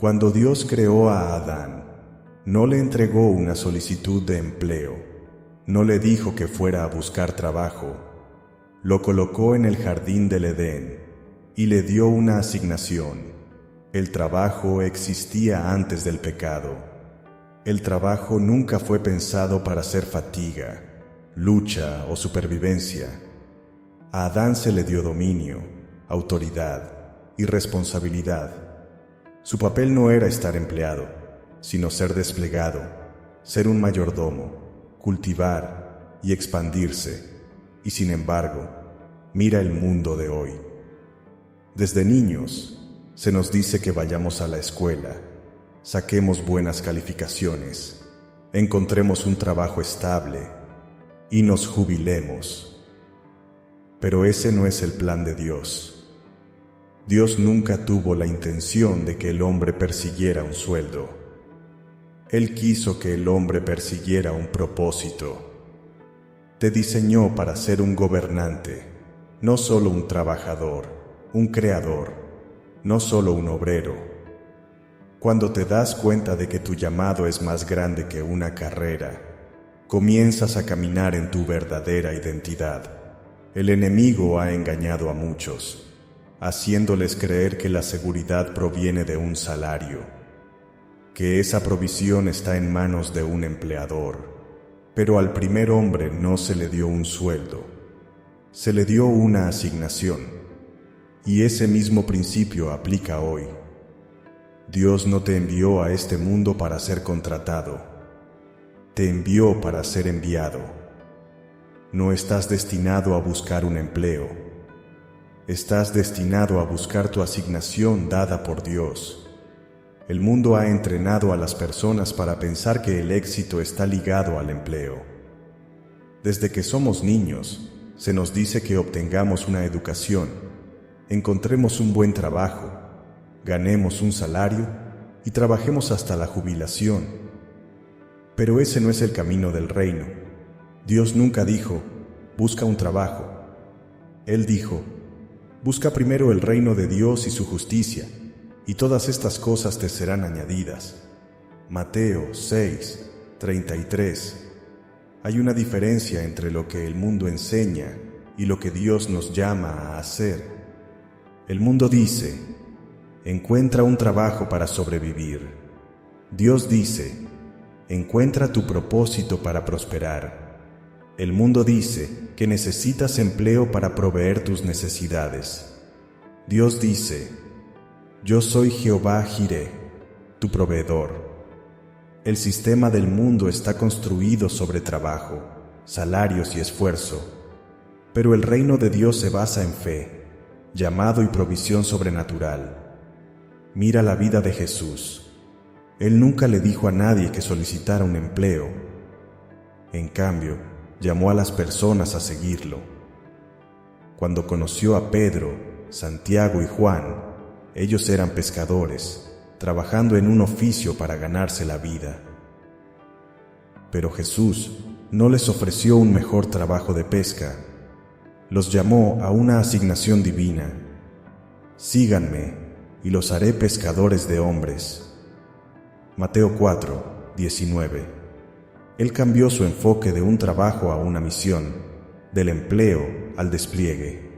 Cuando Dios creó a Adán, no le entregó una solicitud de empleo, no le dijo que fuera a buscar trabajo, lo colocó en el jardín del Edén y le dio una asignación. El trabajo existía antes del pecado. El trabajo nunca fue pensado para ser fatiga, lucha o supervivencia. A Adán se le dio dominio, autoridad y responsabilidad. Su papel no era estar empleado, sino ser desplegado, ser un mayordomo, cultivar y expandirse. Y sin embargo, mira el mundo de hoy. Desde niños, se nos dice que vayamos a la escuela, saquemos buenas calificaciones, encontremos un trabajo estable y nos jubilemos. Pero ese no es el plan de Dios. Dios nunca tuvo la intención de que el hombre persiguiera un sueldo. Él quiso que el hombre persiguiera un propósito. Te diseñó para ser un gobernante, no solo un trabajador, un creador, no solo un obrero. Cuando te das cuenta de que tu llamado es más grande que una carrera, comienzas a caminar en tu verdadera identidad. El enemigo ha engañado a muchos, haciéndoles creer que la seguridad proviene de un salario, que esa provisión está en manos de un empleador. Pero al primer hombre no se le dio un sueldo, se le dio una asignación, y ese mismo principio aplica hoy. Dios no te envió a este mundo para ser contratado, te envió para ser enviado. No estás destinado a buscar un empleo, estás destinado a buscar tu asignación dada por Dios. El mundo ha entrenado a las personas para pensar que el éxito está ligado al empleo. Desde que somos niños, se nos dice que obtengamos una educación, encontremos un buen trabajo, ganemos un salario y trabajemos hasta la jubilación. Pero ese no es el camino del reino. Dios nunca dijo, busca un trabajo. Él dijo, busca primero el reino de Dios y su justicia, y todas estas cosas te serán añadidas. Mateo 6:33. Hay una diferencia entre lo que el mundo enseña y lo que Dios nos llama a hacer. El mundo dice, encuentra un trabajo para sobrevivir. Dios dice, encuentra tu propósito para prosperar. El mundo dice que necesitas empleo para proveer tus necesidades. Dios dice, yo soy Jehová Jireh, tu proveedor. El sistema del mundo está construido sobre trabajo, salarios y esfuerzo, pero el reino de Dios se basa en fe, llamado y provisión sobrenatural. Mira la vida de Jesús. Él nunca le dijo a nadie que solicitara un empleo. En cambio, llamó a las personas a seguirlo. Cuando conoció a Pedro, Santiago y Juan, ellos eran pescadores, trabajando en un oficio para ganarse la vida. Pero Jesús no les ofreció un mejor trabajo de pesca. Los llamó a una asignación divina. Síganme, y los haré pescadores de hombres. Mateo 4:19. Él cambió su enfoque de un trabajo a una misión, del empleo al despliegue.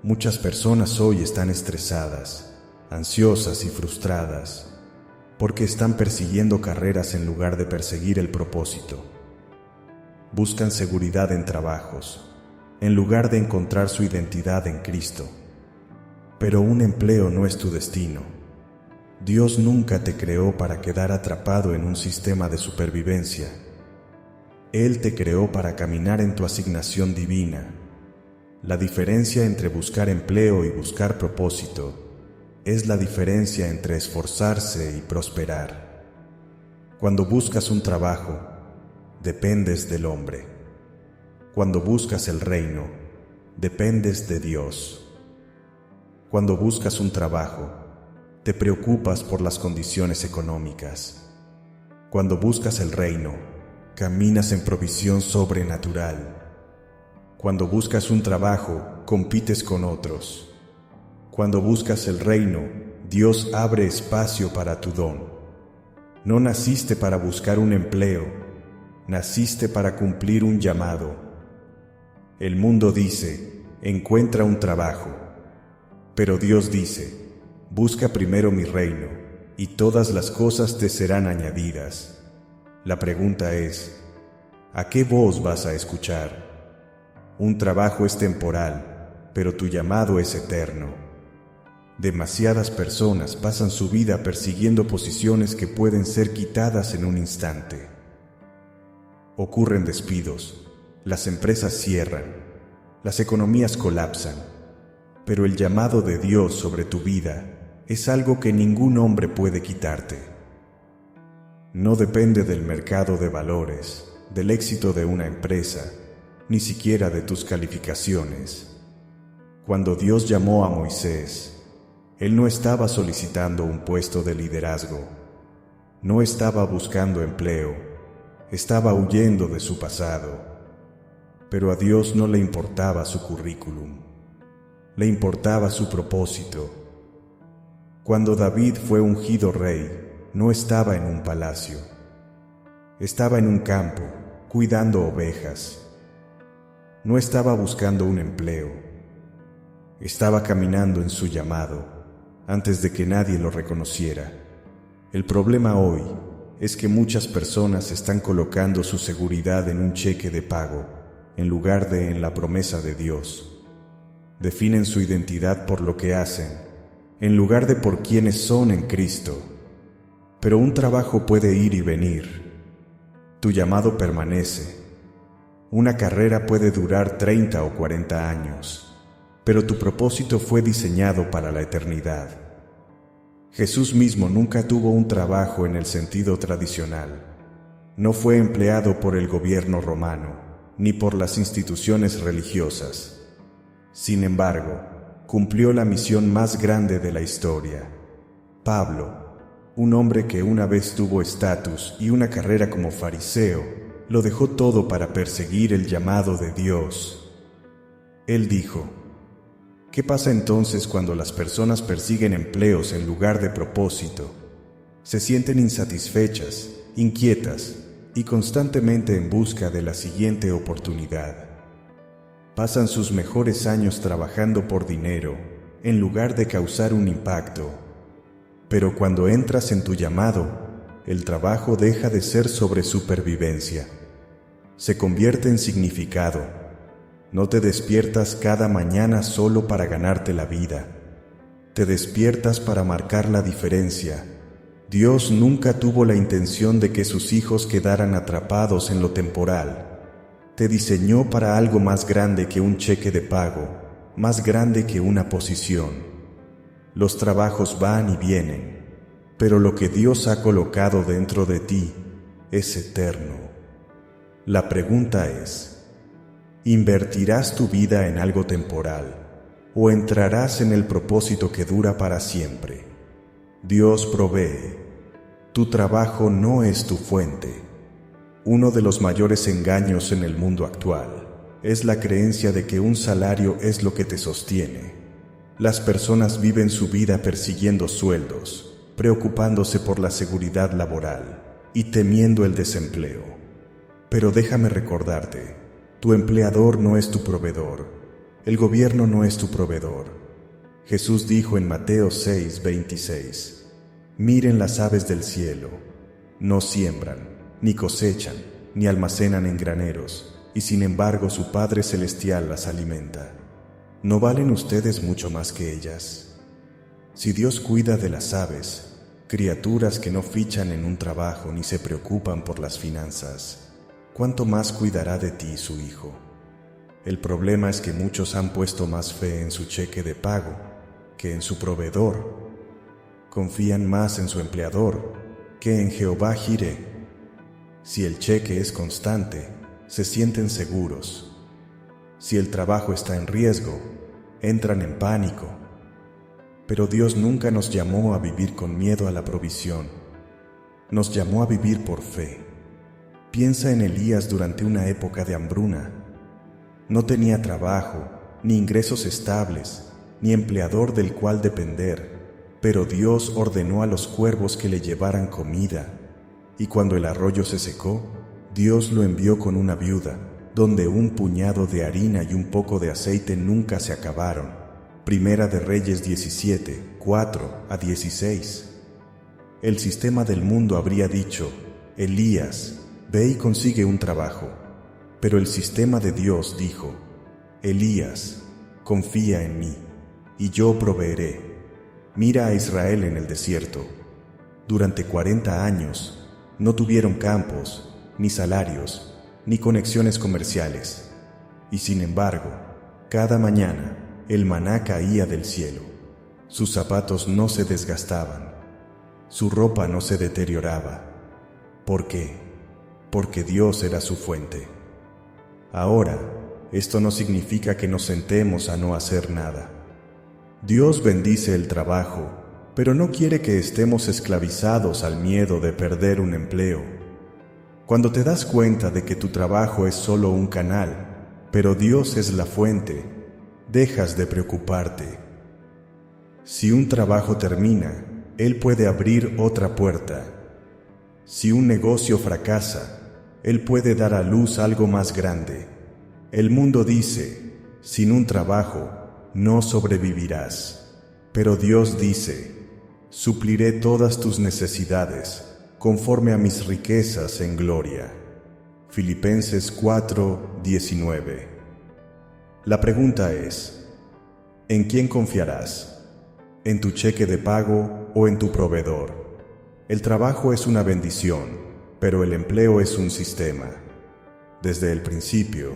Muchas personas hoy están estresadas, ansiosas y frustradas, porque están persiguiendo carreras en lugar de perseguir el propósito. Buscan seguridad en trabajos, en lugar de encontrar su identidad en Cristo. Pero un empleo no es tu destino. Dios nunca te creó para quedar atrapado en un sistema de supervivencia. Él te creó para caminar en tu asignación divina. La diferencia entre buscar empleo y buscar propósito es la diferencia entre esforzarse y prosperar. Cuando buscas un trabajo, dependes del hombre. Cuando buscas el reino, dependes de Dios. Cuando buscas un trabajo, te preocupas por las condiciones económicas. Cuando buscas el reino, caminas en provisión sobrenatural. Cuando buscas un trabajo, compites con otros. Cuando buscas el reino, Dios abre espacio para tu don. No naciste para buscar un empleo, naciste para cumplir un llamado. El mundo dice, encuentra un trabajo. Pero Dios dice, busca primero mi reino, y todas las cosas te serán añadidas. La pregunta es, ¿a qué voz vas a escuchar? Un trabajo es temporal, pero tu llamado es eterno. Demasiadas personas pasan su vida persiguiendo posiciones que pueden ser quitadas en un instante. Ocurren despidos, las empresas cierran, las economías colapsan, pero el llamado de Dios sobre tu vida es algo que ningún hombre puede quitarte. No depende del mercado de valores, del éxito de una empresa, ni siquiera de tus calificaciones. Cuando Dios llamó a Moisés, Él no estaba solicitando un puesto de liderazgo, no estaba buscando empleo, estaba huyendo de su pasado. Pero a Dios no le importaba su currículum, le importaba su propósito. Cuando David fue ungido rey, no estaba en un palacio, estaba en un campo, cuidando ovejas. No estaba buscando un empleo, estaba caminando en su llamado, antes de que nadie lo reconociera. El problema hoy es que muchas personas están colocando su seguridad en un cheque de pago, en lugar de en la promesa de Dios. Definen su identidad por lo que hacen, en lugar de por quienes son en Cristo. Pero un trabajo puede ir y venir. Tu llamado permanece. Una carrera puede durar 30 o 40 años, pero tu propósito fue diseñado para la eternidad. Jesús mismo nunca tuvo un trabajo en el sentido tradicional. No fue empleado por el gobierno romano, ni por las instituciones religiosas. Sin embargo, cumplió la misión más grande de la historia. Pablo, un hombre que una vez tuvo estatus y una carrera como fariseo, lo dejó todo para perseguir el llamado de Dios. Él dijo, ¿qué pasa entonces cuando las personas persiguen empleos en lugar de propósito? Se sienten insatisfechas, inquietas y constantemente en busca de la siguiente oportunidad. Pasan sus mejores años trabajando por dinero, en lugar de causar un impacto. Pero cuando entras en tu llamado, el trabajo deja de ser sobre supervivencia. Se convierte en significado. No te despiertas cada mañana solo para ganarte la vida. Te despiertas para marcar la diferencia. Dios nunca tuvo la intención de que sus hijos quedaran atrapados en lo temporal. Te diseñó para algo más grande que un cheque de pago, más grande que una posición. Los trabajos van y vienen, pero lo que Dios ha colocado dentro de ti es eterno. La pregunta es, ¿invertirás tu vida en algo temporal o entrarás en el propósito que dura para siempre? Dios provee. Tu trabajo no es tu fuente. Uno de los mayores engaños en el mundo actual es la creencia de que un salario es lo que te sostiene. Las personas viven su vida persiguiendo sueldos, preocupándose por la seguridad laboral y temiendo el desempleo. Pero déjame recordarte, tu empleador no es tu proveedor, el gobierno no es tu proveedor. Jesús dijo en Mateo 6:26, miren las aves del cielo, no siembran, ni cosechan, ni almacenan en graneros, y sin embargo su Padre Celestial las alimenta. ¿No valen ustedes mucho más que ellas? Si Dios cuida de las aves, criaturas que no fichan en un trabajo ni se preocupan por las finanzas, ¿cuánto más cuidará de ti su Hijo? El problema es que muchos han puesto más fe en su cheque de pago que en su proveedor. Confían más en su empleador que en Jehová Jireh. Si el cheque es constante, se sienten seguros. Si el trabajo está en riesgo, entran en pánico. Pero Dios nunca nos llamó a vivir con miedo a la provisión. Nos llamó a vivir por fe. Piensa en Elías durante una época de hambruna. No tenía trabajo, ni ingresos estables, ni empleador del cual depender. Pero Dios ordenó a los cuervos que le llevaran comida, y cuando el arroyo se secó, Dios lo envió con una viuda, donde un puñado de harina y un poco de aceite nunca se acabaron. Primera de Reyes 17, 4-16. El sistema del mundo habría dicho: Elías, ve y consigue un trabajo. Pero el sistema de Dios dijo: Elías, confía en mí, y yo proveeré. Mira a Israel en el desierto. Durante 40 años no tuvieron campos, ni salarios, ni conexiones comerciales. Y sin embargo, cada mañana el maná caía del cielo. Sus zapatos no se desgastaban. Su ropa no se deterioraba. ¿Por qué? Porque Dios era su fuente. Ahora, esto no significa que nos sentemos a no hacer nada. Dios bendice el trabajo, pero no quiere que estemos esclavizados al miedo de perder un empleo. Cuando te das cuenta de que tu trabajo es solo un canal, pero Dios es la fuente, dejas de preocuparte. Si un trabajo termina, Él puede abrir otra puerta. Si un negocio fracasa, Él puede dar a luz algo más grande. El mundo dice: sin un trabajo, no sobrevivirás. Pero Dios dice: supliré todas tus necesidades, conforme a mis riquezas en gloria. Filipenses 4:19. La pregunta es: ¿en quién confiarás? ¿En tu cheque de pago o en tu proveedor? El trabajo es una bendición, pero el empleo es un sistema. Desde el principio,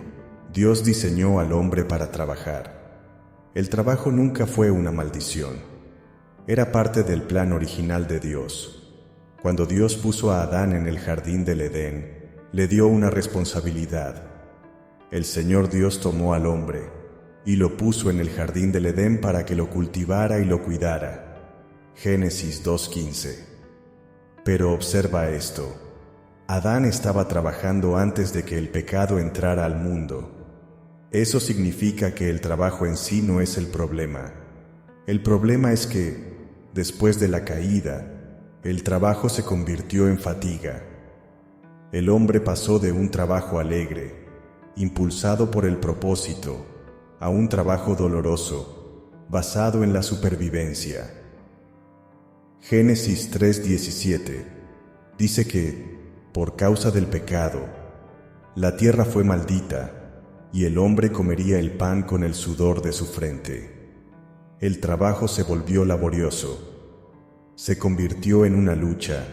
Dios diseñó al hombre para trabajar. El trabajo nunca fue una maldición. Era parte del plan original de Dios. Cuando Dios puso a Adán en el jardín del Edén, le dio una responsabilidad. El Señor Dios tomó al hombre y lo puso en el jardín del Edén para que lo cultivara y lo cuidara. Génesis 2:15. Pero observa esto: Adán estaba trabajando antes de que el pecado entrara al mundo. Eso significa que el trabajo en sí no es el problema. El problema es que, después de la caída, el trabajo se convirtió en fatiga. El hombre pasó de un trabajo alegre, impulsado por el propósito, a un trabajo doloroso, basado en la supervivencia. Génesis 3:17 dice que, por causa del pecado, la tierra fue maldita, y el hombre comería el pan con el sudor de su frente. El trabajo se volvió laborioso, se convirtió en una lucha,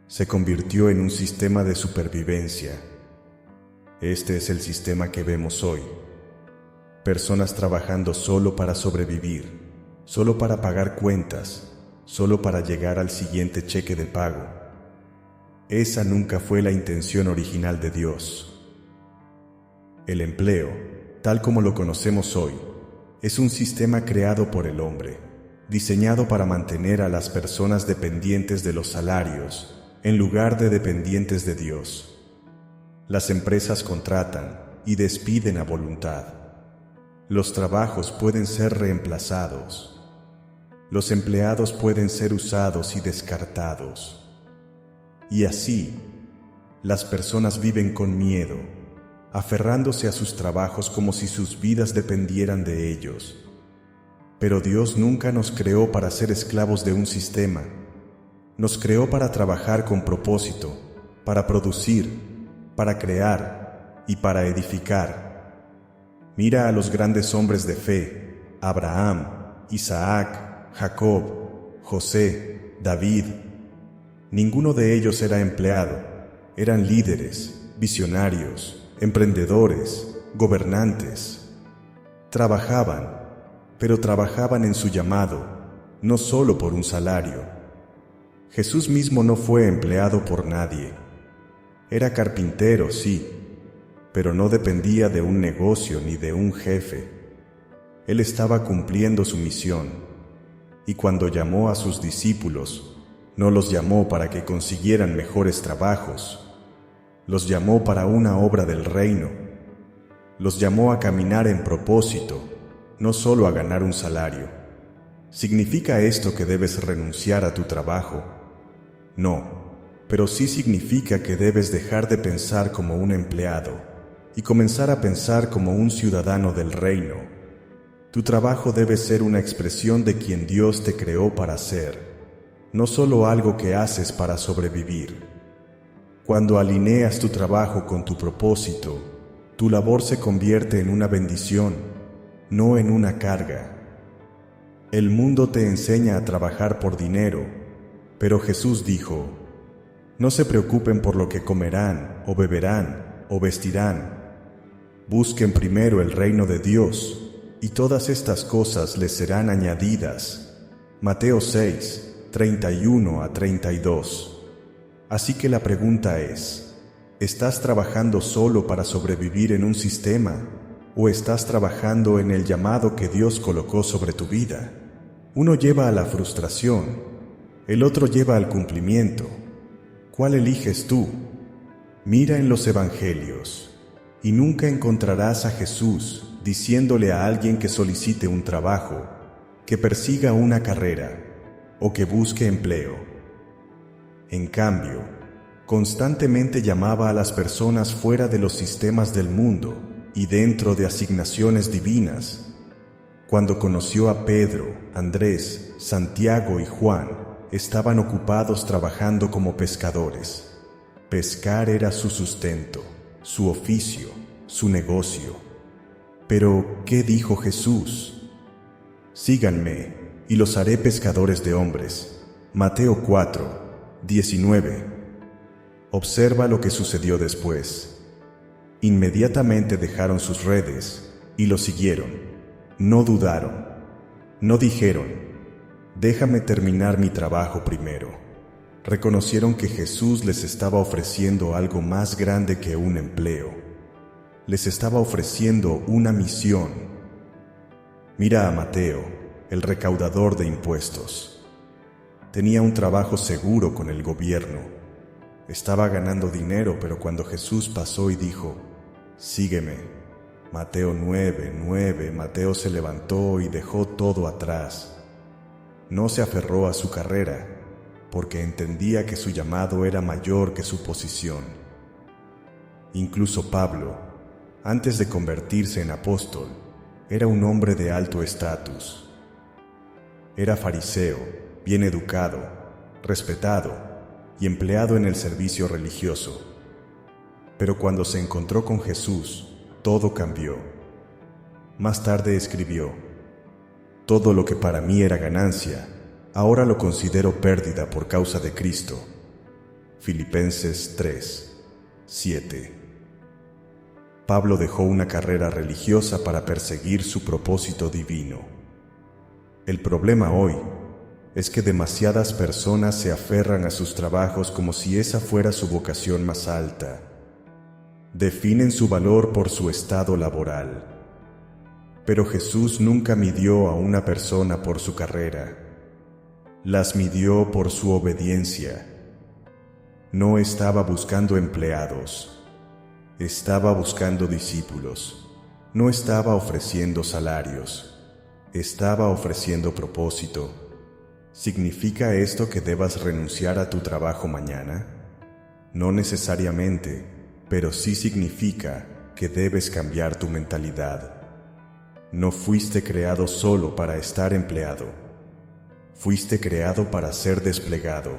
se convirtió en un sistema de supervivencia. Este es el sistema que vemos hoy. Personas trabajando solo para sobrevivir, solo para pagar cuentas, solo para llegar al siguiente cheque de pago. Esa nunca fue la intención original de Dios. El empleo, tal como lo conocemos hoy, es un sistema creado por el hombre, diseñado para mantener a las personas dependientes de los salarios, en lugar de dependientes de Dios. Las empresas contratan y despiden a voluntad. Los trabajos pueden ser reemplazados. Los empleados pueden ser usados y descartados. Y así, las personas viven con miedo, aferrándose a sus trabajos como si sus vidas dependieran de ellos. Pero Dios nunca nos creó para ser esclavos de un sistema. Nos creó para trabajar con propósito, para producir, para crear y para edificar. Mira a los grandes hombres de fe: Abraham, Isaac, Jacob, José, David. Ninguno de ellos era empleado, eran líderes, visionarios, emprendedores, gobernantes. Trabajaban, pero trabajaban en su llamado, no solo por un salario. Jesús mismo no fue empleado por nadie. Era carpintero, sí, pero no dependía de un negocio ni de un jefe. Él estaba cumpliendo su misión, y cuando llamó a sus discípulos, no los llamó para que consiguieran mejores trabajos. Los llamó para una obra del reino. Los llamó a caminar en propósito, no solo a ganar un salario. ¿Significa esto que debes renunciar a tu trabajo? No, pero sí significa que debes dejar de pensar como un empleado y comenzar a pensar como un ciudadano del reino. Tu trabajo debe ser una expresión de quien Dios te creó para ser, no solo algo que haces para sobrevivir. Cuando alineas tu trabajo con tu propósito, tu labor se convierte en una bendición, no en una carga. El mundo te enseña a trabajar por dinero, pero Jesús dijo: no se preocupen por lo que comerán, o beberán, o vestirán. Busquen primero el reino de Dios, y todas estas cosas les serán añadidas. Mateo 6, 31 a 32. Así que la pregunta es: ¿estás trabajando solo para sobrevivir en un sistema, o estás trabajando en el llamado que Dios colocó sobre tu vida? Uno lleva a la frustración, el otro lleva al cumplimiento. ¿Cuál eliges tú? Mira en los evangelios, y nunca encontrarás a Jesús diciéndole a alguien que solicite un trabajo, que persiga una carrera, o que busque empleo. En cambio, constantemente llamaba a las personas fuera de los sistemas del mundo y dentro de asignaciones divinas. Cuando conoció a Pedro, Andrés, Santiago y Juan, estaban ocupados trabajando como pescadores. Pescar era su sustento, su oficio, su negocio. Pero, ¿qué dijo Jesús? Síganme, y los haré pescadores de hombres. Mateo 4, 19. Observa lo que sucedió después. Inmediatamente dejaron sus redes y lo siguieron. No dudaron. No dijeron: déjame terminar mi trabajo primero. Reconocieron que Jesús les estaba ofreciendo algo más grande que un empleo. Les estaba ofreciendo una misión. Mira a Mateo, el recaudador de impuestos. Tenía un trabajo seguro con el gobierno. Estaba ganando dinero, pero cuando Jesús pasó y dijo: sígueme. Mateo 9:9, Mateo se levantó y dejó todo atrás. No se aferró a su carrera, porque entendía que su llamado era mayor que su posición. Incluso Pablo, antes de convertirse en apóstol, era un hombre de alto estatus. Era fariseo, bien educado, respetado y empleado en el servicio religioso. Pero cuando se encontró con Jesús, todo cambió. Más tarde escribió: todo lo que para mí era ganancia, ahora lo considero pérdida por causa de Cristo. Filipenses 3, 7. Pablo dejó una carrera religiosa para perseguir su propósito divino. El problema hoy es que demasiadas personas se aferran a sus trabajos como si esa fuera su vocación más alta. Definen su valor por su estado laboral. Pero Jesús nunca midió a una persona por su carrera. Las midió por su obediencia. No estaba buscando empleados. Estaba buscando discípulos. No estaba ofreciendo salarios. Estaba ofreciendo propósito. ¿Significa esto que debas renunciar a tu trabajo mañana? No necesariamente, pero sí significa que debes cambiar tu mentalidad. No fuiste creado solo para estar empleado. Fuiste creado para ser desplegado.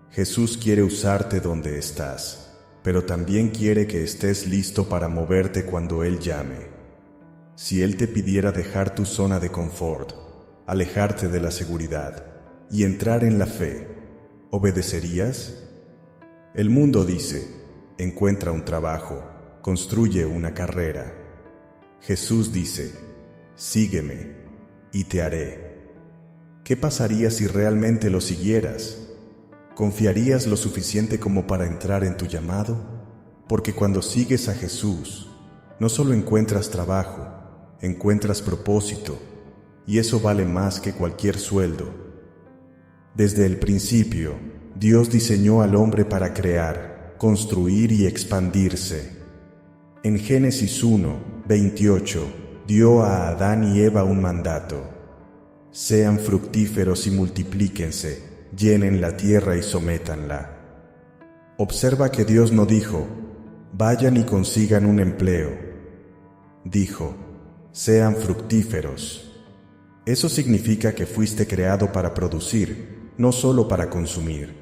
Jesús quiere usarte donde estás, pero también quiere que estés listo para moverte cuando Él llame. Si Él te pidiera dejar tu zona de confort, alejarte de la seguridad y entrar en la fe, ¿obedecerías? El mundo dice: encuentra un trabajo, construye una carrera. Jesús dice: sígueme y te haré. ¿Qué pasaría si realmente lo siguieras? ¿Confiarías lo suficiente como para entrar en tu llamado? Porque cuando sigues a Jesús, no solo encuentras trabajo, encuentras propósito, y eso vale más que cualquier sueldo. Desde el principio, Dios diseñó al hombre para crear, construir y expandirse. En Génesis 1:28, dio a Adán y Eva un mandato: Sean fructíferos y multiplíquense, llenen la tierra y sométanla. Observa que Dios no dijo, vayan y consigan un empleo. Dijo, sean fructíferos. Eso significa que fuiste creado para producir, no solo para consumir.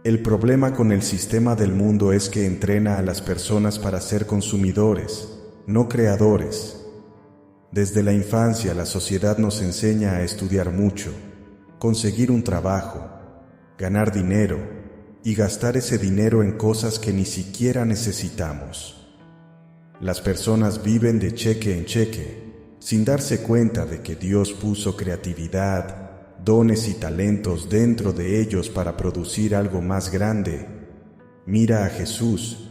El problema con el sistema del mundo es que entrena a las personas para ser consumidores, no creadores. Desde la infancia la sociedad nos enseña a estudiar mucho, conseguir un trabajo, ganar dinero y gastar ese dinero en cosas que ni siquiera necesitamos. Las personas viven de cheque en cheque, sin darse cuenta de que Dios puso creatividad, dones y talentos dentro de ellos para producir algo más grande. Mira a Jesús.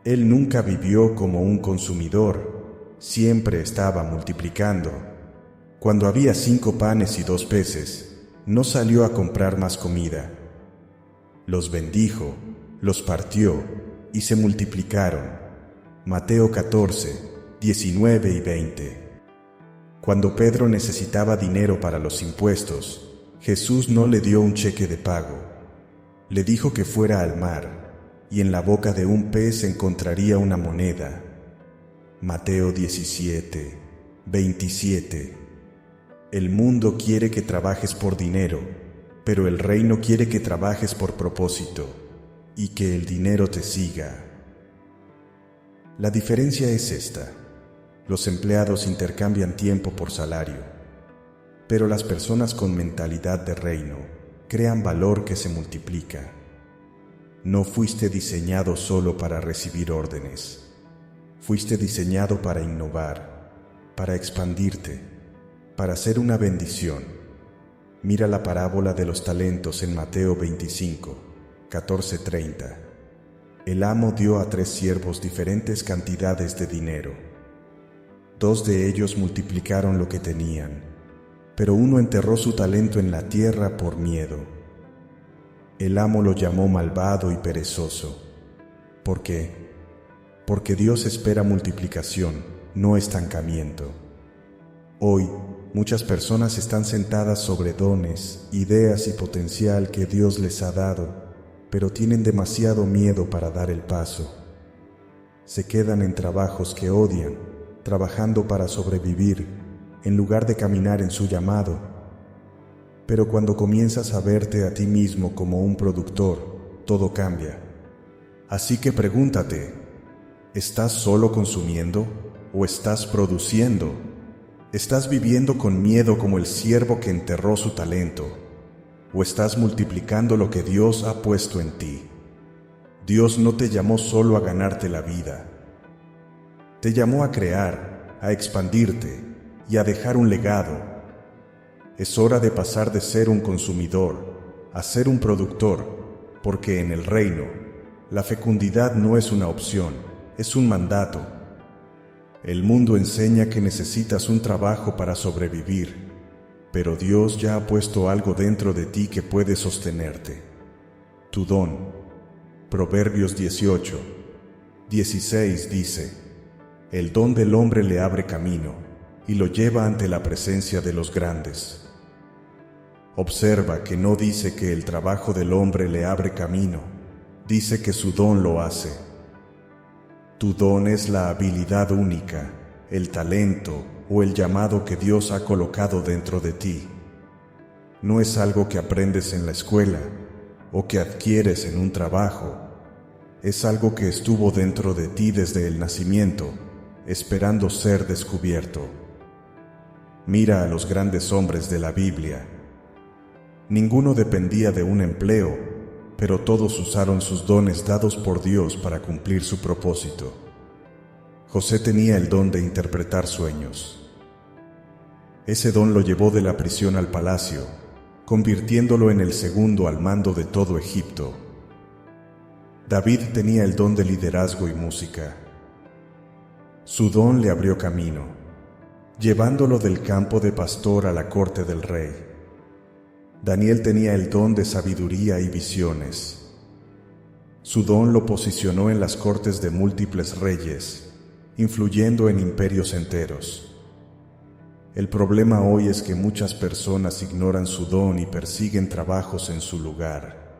Él nunca vivió como un consumidor. Siempre estaba multiplicando. Cuando había 5 panes y 2 peces, no salió a comprar más comida. Los bendijo, los partió y se multiplicaron. Mateo 14, 19 y 20. Cuando Pedro necesitaba dinero para los impuestos, Jesús no le dio un cheque de pago. Le dijo que fuera al mar y en la boca de un pez encontraría una moneda. Mateo 17, 27. El mundo quiere que trabajes por dinero, pero el reino quiere que trabajes por propósito y que el dinero te siga. La diferencia es esta: los empleados intercambian tiempo por salario, pero las personas con mentalidad de reino crean valor que se multiplica. No fuiste diseñado solo para recibir órdenes. Fuiste diseñado para innovar, para expandirte, para ser una bendición. Mira la parábola de los talentos en Mateo 25, 14-30. El amo dio a 3 siervos diferentes cantidades de dinero. 2 de ellos multiplicaron lo que tenían, pero uno enterró su talento en la tierra por miedo. El amo lo llamó malvado y perezoso. ¿Por qué? Porque Dios espera multiplicación, no estancamiento. Hoy, muchas personas están sentadas sobre dones, ideas y potencial que Dios les ha dado, pero tienen demasiado miedo para dar el paso. Se quedan en trabajos que odian, trabajando para sobrevivir, en lugar de caminar en su llamado. Pero cuando comienzas a verte a ti mismo como un productor, todo cambia. Así que pregúntate, ¿estás solo consumiendo o estás produciendo? ¿Estás viviendo con miedo como el siervo que enterró su talento? ¿O estás multiplicando lo que Dios ha puesto en ti? Dios no te llamó solo a ganarte la vida. Te llamó a crear, a expandirte y a dejar un legado. Es hora de pasar de ser un consumidor a ser un productor, porque en el reino, la fecundidad no es una opción, es un mandato. El mundo enseña que necesitas un trabajo para sobrevivir, pero Dios ya ha puesto algo dentro de ti que puede sostenerte. Tu don. Proverbios 18, 16 dice: el don del hombre le abre camino y lo lleva ante la presencia de los grandes. Observa que no dice que el trabajo del hombre le abre camino, dice que su don lo hace. Tu don es la habilidad única, el talento o el llamado que Dios ha colocado dentro de ti. No es algo que aprendes en la escuela o que adquieres en un trabajo. Es algo que estuvo dentro de ti desde el nacimiento, esperando ser descubierto. Mira a los grandes hombres de la Biblia. Ninguno dependía de un empleo, pero todos usaron sus dones dados por Dios para cumplir su propósito. José tenía el don de interpretar sueños. Ese don lo llevó de la prisión al palacio, convirtiéndolo en el segundo al mando de todo Egipto. David tenía el don de liderazgo y música. Su don le abrió camino, llevándolo del campo de pastor a la corte del rey. Daniel tenía el don de sabiduría y visiones. Su don lo posicionó en las cortes de múltiples reyes, influyendo en imperios enteros. El problema hoy es que muchas personas ignoran su don y persiguen trabajos en su lugar.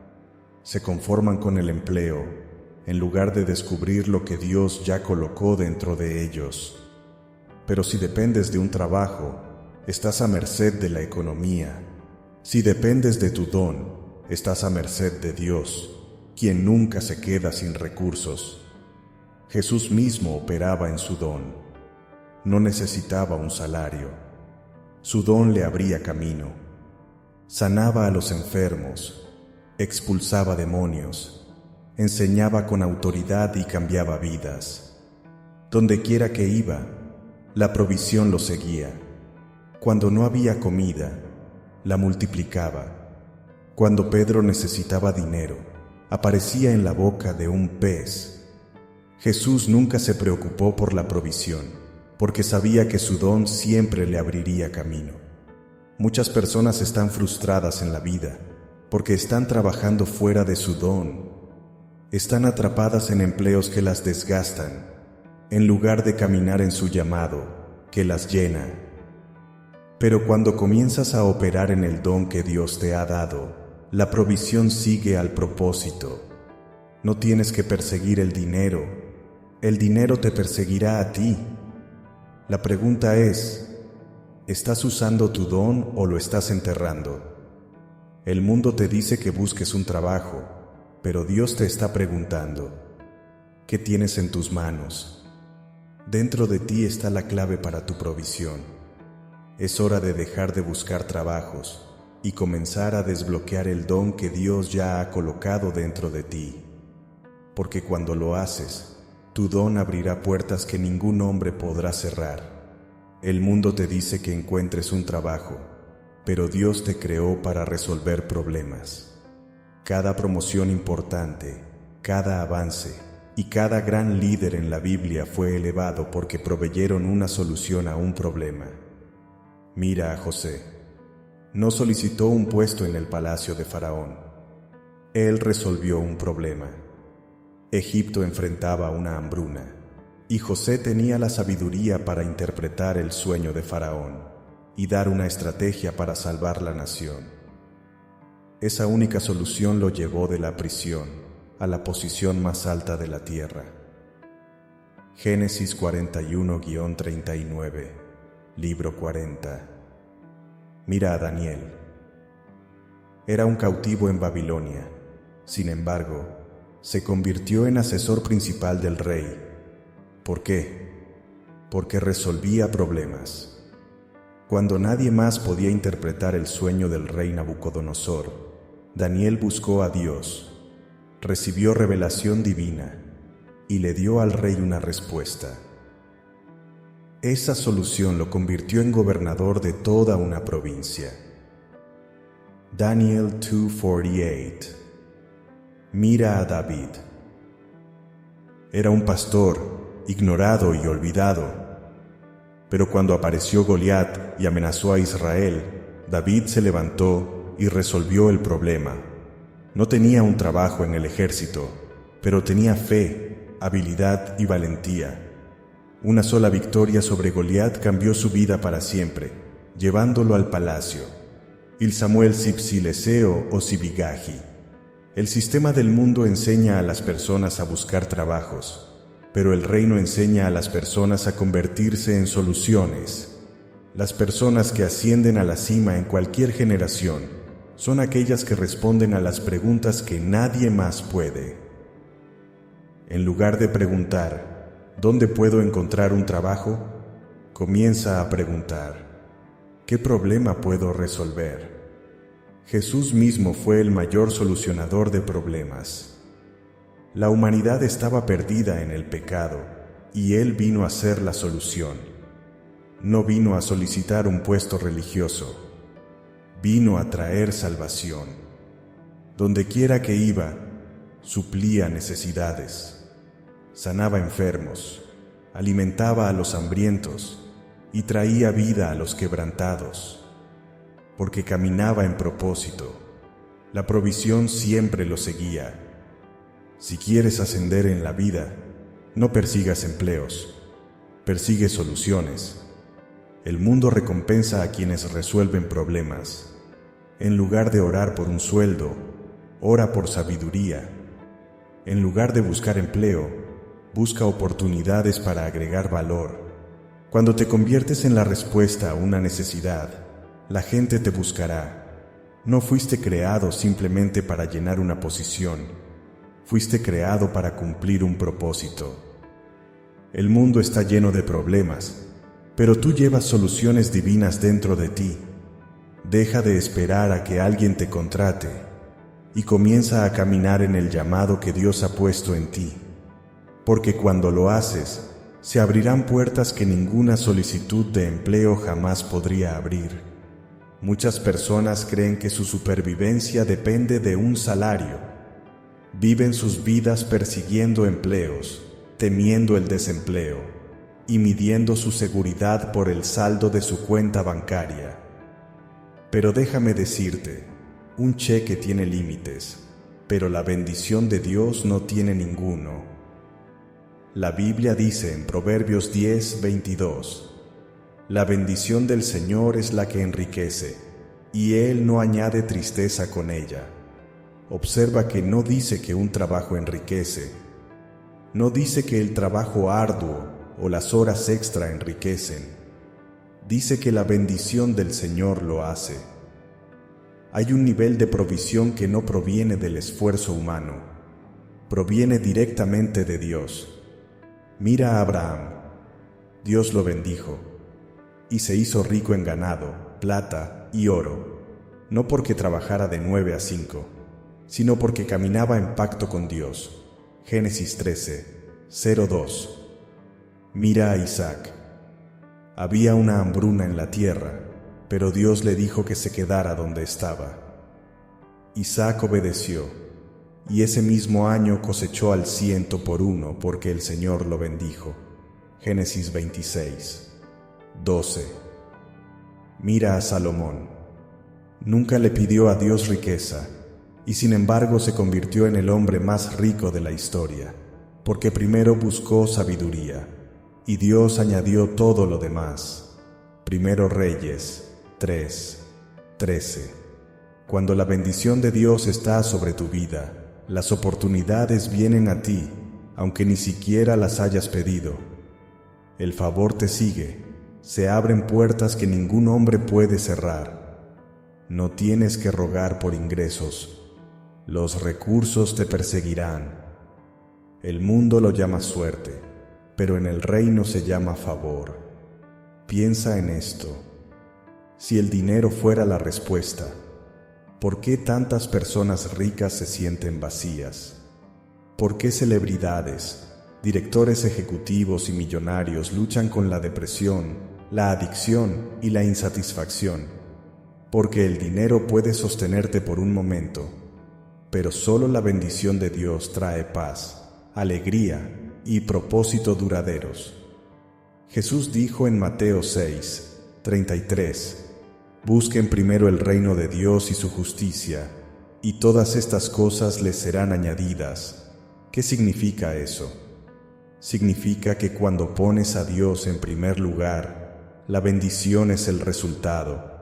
Se conforman con el empleo, en lugar de descubrir lo que Dios ya colocó dentro de ellos. Pero si dependes de un trabajo, estás a merced de la economía. Si dependes de tu don, estás a merced de Dios, quien nunca se queda sin recursos. Jesús mismo operaba en su don. No necesitaba un salario. Su don le abría camino. Sanaba a los enfermos, expulsaba demonios, enseñaba con autoridad y cambiaba vidas. Donde quiera que iba, la provisión lo seguía. Cuando no había comida, la multiplicaba. Cuando Pedro necesitaba dinero, aparecía en la boca de un pez. Jesús nunca se preocupó por la provisión, porque sabía que su don siempre le abriría camino. Muchas personas están frustradas en la vida, porque están trabajando fuera de su don. Están atrapadas en empleos que las desgastan, en lugar de caminar en su llamado, que las llena. Pero cuando comienzas a operar en el don que Dios te ha dado, la provisión sigue al propósito. No tienes que perseguir el dinero te perseguirá a ti. La pregunta es, ¿estás usando tu don o lo estás enterrando? El mundo te dice que busques un trabajo, pero Dios te está preguntando, ¿qué tienes en tus manos? Dentro de ti está la clave para tu provisión. Es hora de dejar de buscar trabajos y comenzar a desbloquear el don que Dios ya ha colocado dentro de ti. Porque cuando lo haces, tu don abrirá puertas que ningún hombre podrá cerrar. El mundo te dice que encuentres un trabajo, pero Dios te creó para resolver problemas. Cada promoción importante, cada avance y cada gran líder en la Biblia fue elevado porque proveyeron una solución a un problema. Mira a José. No solicitó un puesto en el palacio de Faraón. Él resolvió un problema. Egipto enfrentaba una hambruna, y José tenía la sabiduría para interpretar el sueño de Faraón y dar una estrategia para salvar la nación. Esa única solución lo llevó de la prisión a la posición más alta de la tierra. Génesis 41-39, libro 40. Mira a Daniel. Era un cautivo en Babilonia. Sin embargo, se convirtió en asesor principal del rey. ¿Por qué? Porque resolvía problemas. Cuando nadie más podía interpretar el sueño del rey Nabucodonosor, Daniel buscó a Dios, recibió revelación divina y le dio al rey una respuesta. Esa solución lo convirtió en gobernador de toda una provincia. Daniel 2:48. Mira a David. Era un pastor, ignorado y olvidado. Pero cuando apareció Goliat y amenazó a Israel, David se levantó y resolvió el problema. No tenía un trabajo en el ejército, pero tenía fe, habilidad y valentía. Una sola victoria sobre Goliat cambió su vida para siempre, llevándolo al palacio. Il Samuel Sipsileseo o Sibigaji. El sistema del mundo enseña a las personas a buscar trabajos, pero el reino enseña a las personas a convertirse en soluciones. Las personas que ascienden a la cima en cualquier generación son aquellas que responden a las preguntas que nadie más puede. En lugar de preguntar, ¿dónde puedo encontrar un trabajo?, comienza a preguntar, ¿qué problema puedo resolver? Jesús mismo fue el mayor solucionador de problemas. La humanidad estaba perdida en el pecado, y Él vino a ser la solución. No vino a solicitar un puesto religioso, vino a traer salvación. Donde quiera que iba, suplía necesidades, sanaba enfermos, alimentaba a los hambrientos y traía vida a los quebrantados. Porque caminaba en propósito. La provisión siempre lo seguía. Si quieres ascender en la vida, no persigas empleos, persigue soluciones. El mundo recompensa a quienes resuelven problemas. En lugar de orar por un sueldo, ora por sabiduría. En lugar de buscar empleo, busca oportunidades para agregar valor. Cuando te conviertes en la respuesta a una necesidad, la gente te buscará. No fuiste creado simplemente para llenar una posición. Fuiste creado para cumplir un propósito. El mundo está lleno de problemas, pero tú llevas soluciones divinas dentro de ti. Deja de esperar a que alguien te contrate y comienza a caminar en el llamado que Dios ha puesto en ti. Porque cuando lo haces, se abrirán puertas que ninguna solicitud de empleo jamás podría abrir. Muchas personas creen que su supervivencia depende de un salario. Viven sus vidas persiguiendo empleos, temiendo el desempleo y midiendo su seguridad por el saldo de su cuenta bancaria. Pero déjame decirte, un cheque tiene límites, pero la bendición de Dios no tiene ninguno. La Biblia dice en Proverbios 10:22, la bendición del Señor es la que enriquece, y Él no añade tristeza con ella. Observa que no dice que un trabajo enriquece. No dice que el trabajo arduo o las horas extra enriquecen. Dice que la bendición del Señor lo hace. Hay un nivel de provisión que no proviene del esfuerzo humano. Proviene directamente de Dios. Mira a Abraham. Dios lo bendijo y se hizo rico en ganado, plata y oro, no porque trabajara de 9 a 5, sino porque caminaba en pacto con Dios. Génesis 13:02. Mira a Isaac. Había una hambruna en la tierra, pero Dios le dijo que se quedara donde estaba. Isaac obedeció, y ese mismo año cosechó al 100 por 1 porque el Señor lo bendijo. Génesis 26:12. Mira a Salomón. Nunca le pidió a Dios riqueza, y sin embargo se convirtió en el hombre más rico de la historia, porque primero buscó sabiduría, y Dios añadió todo lo demás. Primero Reyes 3:13. Cuando la bendición de Dios está sobre tu vida, las oportunidades vienen a ti, aunque ni siquiera las hayas pedido. El favor te sigue, se abren puertas que ningún hombre puede cerrar. No tienes que rogar por ingresos. Los recursos te perseguirán. El mundo lo llama suerte, pero en el reino se llama favor. Piensa en esto. Si el dinero fuera la respuesta, ¿por qué tantas personas ricas se sienten vacías? ¿Por qué celebridades, directores ejecutivos y millonarios luchan con la depresión, la adicción y la insatisfacción? Porque el dinero puede sostenerte por un momento, pero solo la bendición de Dios trae paz, alegría y propósito duraderos. Jesús dijo en Mateo 6:33, busquen primero el reino de Dios y su justicia, y todas estas cosas les serán añadidas. ¿Qué significa eso? Significa que cuando pones a Dios en primer lugar, la bendición es el resultado.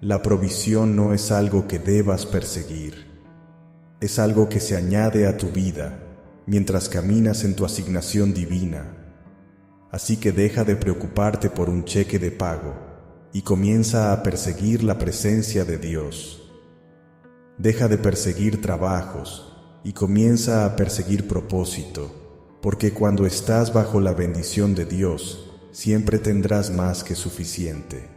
La provisión no es algo que debas perseguir. Es algo que se añade a tu vida mientras caminas en tu asignación divina. Así que deja de preocuparte por un cheque de pago y comienza a perseguir la presencia de Dios. Deja de perseguir trabajos y comienza a perseguir propósito, porque cuando estás bajo la bendición de Dios, siempre tendrás más que suficiente.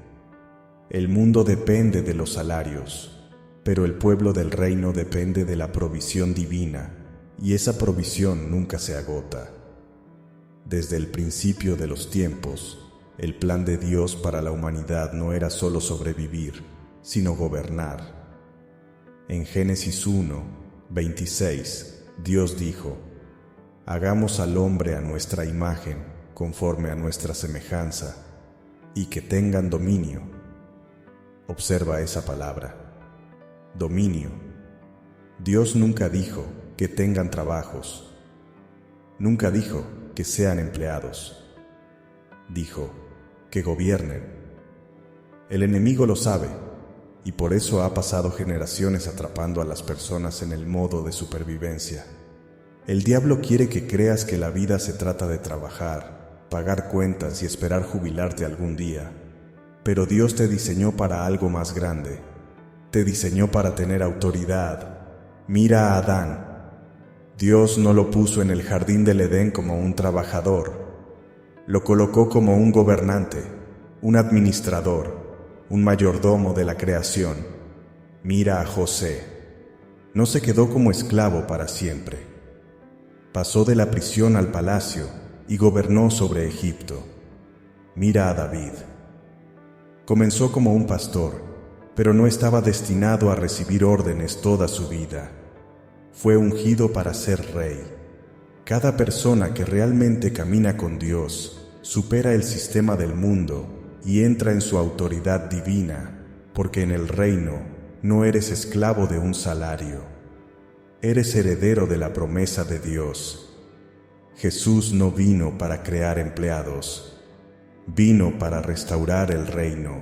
El mundo depende de los salarios, pero el pueblo del reino depende de la provisión divina, y esa provisión nunca se agota. Desde el principio de los tiempos, el plan de Dios para la humanidad no era solo sobrevivir, sino gobernar. En Génesis 1:26, Dios dijo, hagamos al hombre a nuestra imagen, conforme a nuestra semejanza, y que tengan dominio. Observa esa palabra. Dominio. Dios nunca dijo que tengan trabajos. Nunca dijo que sean empleados. Dijo que gobiernen. El enemigo lo sabe, y por eso ha pasado generaciones atrapando a las personas en el modo de supervivencia. El diablo quiere que creas que la vida se trata de trabajar, pagar cuentas y esperar jubilarte algún día. Pero Dios te diseñó para algo más grande. Te diseñó para tener autoridad. Mira a Adán. Dios no lo puso en el jardín del Edén como un trabajador. Lo colocó como un gobernante, un administrador, un mayordomo de la creación. Mira a José. No se quedó como esclavo para siempre. Pasó de la prisión al palacio y gobernó sobre Egipto. Mira a David. Comenzó como un pastor, pero no estaba destinado a recibir órdenes toda su vida. Fue ungido para ser rey. Cada persona que realmente camina con Dios supera el sistema del mundo y entra en su autoridad divina, porque en el reino no eres esclavo de un salario. Eres heredero de la promesa de Dios. Jesús no vino para crear empleados, vino para restaurar el reino.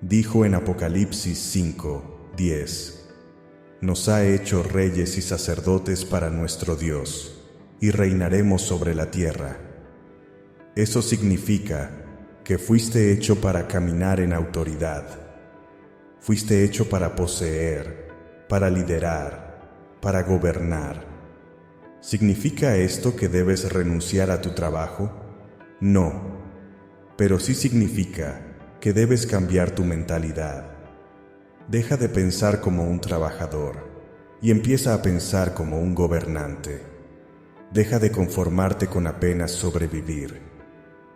Dijo en Apocalipsis 5:10, nos ha hecho reyes y sacerdotes para nuestro Dios, y reinaremos sobre la tierra. Eso significa que fuiste hecho para caminar en autoridad. Fuiste hecho para poseer, para liderar, para gobernar. ¿Significa esto que debes renunciar a tu trabajo? No, pero sí significa que debes cambiar tu mentalidad. Deja de pensar como un trabajador y empieza a pensar como un gobernante. Deja de conformarte con apenas sobrevivir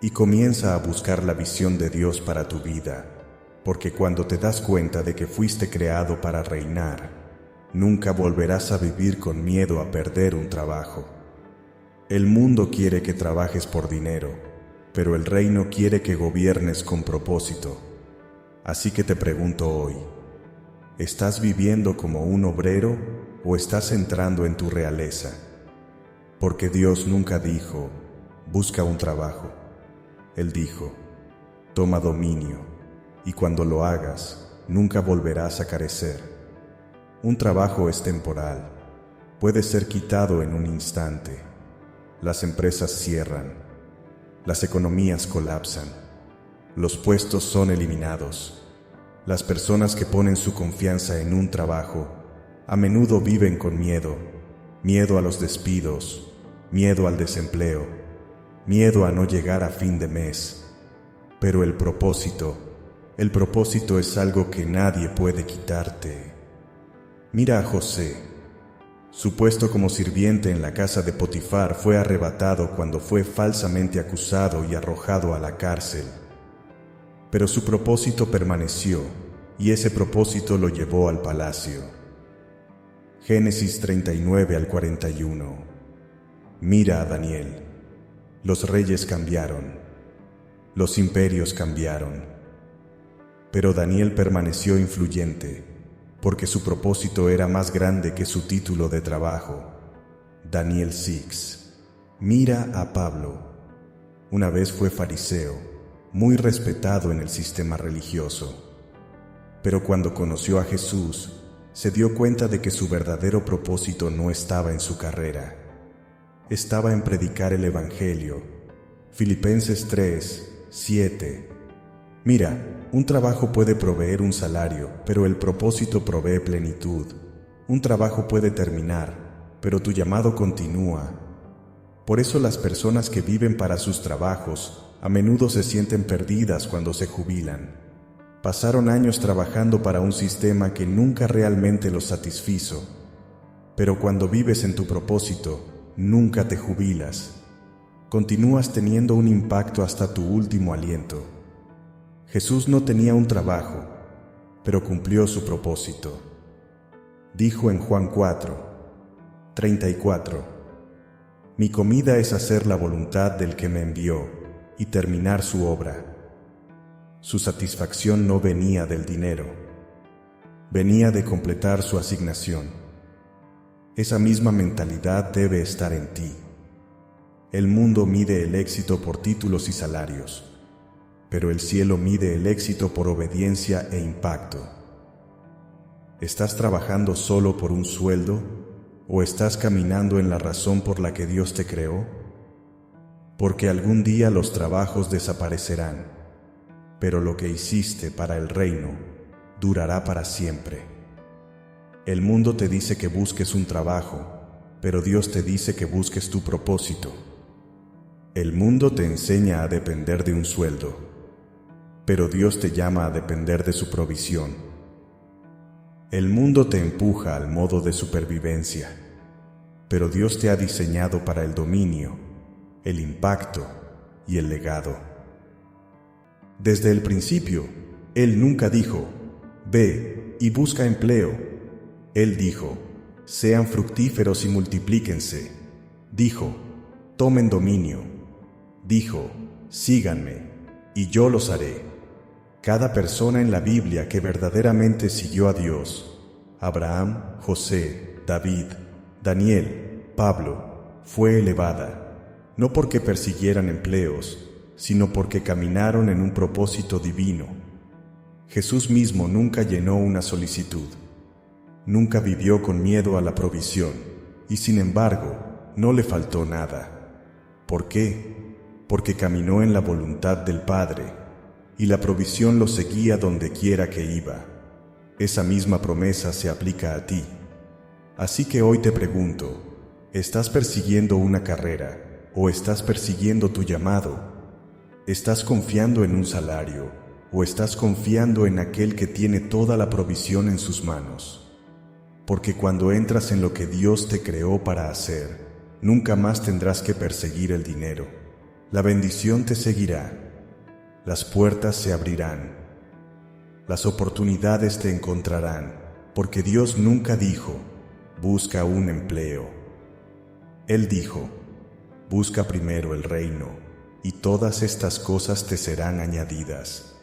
y comienza a buscar la visión de Dios para tu vida, porque cuando te das cuenta de que fuiste creado para reinar, nunca volverás a vivir con miedo a perder un trabajo. El mundo quiere que trabajes por dinero, pero el reino quiere que gobiernes con propósito. Así que te pregunto hoy, ¿estás viviendo como un obrero o estás entrando en tu realeza? Porque Dios nunca dijo, busca un trabajo. Él dijo, toma dominio, y cuando lo hagas, nunca volverás a carecer. Un trabajo es temporal, puede ser quitado en un instante. Las empresas cierran, las economías colapsan, los puestos son eliminados. Las personas que ponen su confianza en un trabajo a menudo viven con miedo, miedo a los despidos, miedo al desempleo, miedo a no llegar a fin de mes. Pero el propósito es algo que nadie puede quitarte. Mira a José. Su puesto como sirviente en la casa de Potifar fue arrebatado cuando fue falsamente acusado y arrojado a la cárcel. Pero su propósito permaneció, y ese propósito lo llevó al palacio. Génesis 39 al 41. Mira a Daniel. Los reyes cambiaron, los imperios cambiaron, pero Daniel permaneció influyente, porque su propósito era más grande que su título de trabajo. Daniel 6. Mira a Pablo. Una vez fue fariseo, muy respetado en el sistema religioso. Pero cuando conoció a Jesús, se dio cuenta de que su verdadero propósito no estaba en su carrera. Estaba en predicar el Evangelio. Filipenses 3:7. Mira, un trabajo puede proveer un salario, pero el propósito provee plenitud. Un trabajo puede terminar, pero tu llamado continúa. Por eso las personas que viven para sus trabajos a menudo se sienten perdidas cuando se jubilan. Pasaron años trabajando para un sistema que nunca realmente los satisfizo. Pero cuando vives en tu propósito, nunca te jubilas. Continúas teniendo un impacto hasta tu último aliento. Jesús no tenía un trabajo, pero cumplió su propósito. Dijo en Juan 4:34, mi comida es hacer la voluntad del que me envió y terminar su obra. Su satisfacción no venía del dinero, venía de completar su asignación. Esa misma mentalidad debe estar en ti. El mundo mide el éxito por títulos y salarios. pero el cielo mide el éxito por obediencia e impacto. ¿Estás trabajando solo por un sueldo o estás caminando en la razón por la que Dios te creó? Porque algún día los trabajos desaparecerán, pero lo que hiciste para el reino durará para siempre. El mundo te dice que busques un trabajo, pero Dios te dice que busques tu propósito. El mundo te enseña a depender de un sueldo, pero Dios te llama a depender de su provisión. El mundo te empuja al modo de supervivencia, pero Dios te ha diseñado para el dominio, el impacto y el legado. Desde el principio, Él nunca dijo, ve y busca empleo. Él dijo, sean fructíferos y multiplíquense. Dijo, tomen dominio. Dijo, síganme, y yo los haré. Cada persona en la Biblia que verdaderamente siguió a Dios, Abraham, José, David, Daniel, Pablo, fue elevada, no porque persiguieran empleos, sino porque caminaron en un propósito divino. Jesús mismo nunca llenó una solicitud, nunca vivió con miedo a la provisión, y sin embargo, no le faltó nada. ¿Por qué? Porque caminó en la voluntad del Padre, y la provisión lo seguía donde quiera que iba. Esa misma promesa se aplica a ti. Así que hoy te pregunto, ¿estás persiguiendo una carrera o estás persiguiendo tu llamado? ¿Estás confiando en un salario o estás confiando en aquel que tiene toda la provisión en sus manos? Porque cuando entras en lo que Dios te creó para hacer, nunca más tendrás que perseguir el dinero. La bendición te seguirá. Las puertas se abrirán. Las oportunidades te encontrarán, porque Dios nunca dijo, busca un empleo. Él dijo, busca primero el reino, y todas estas cosas te serán añadidas.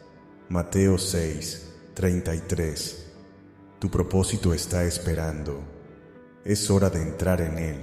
Mateo 6:33. Tu propósito está esperando. Es hora de entrar en él.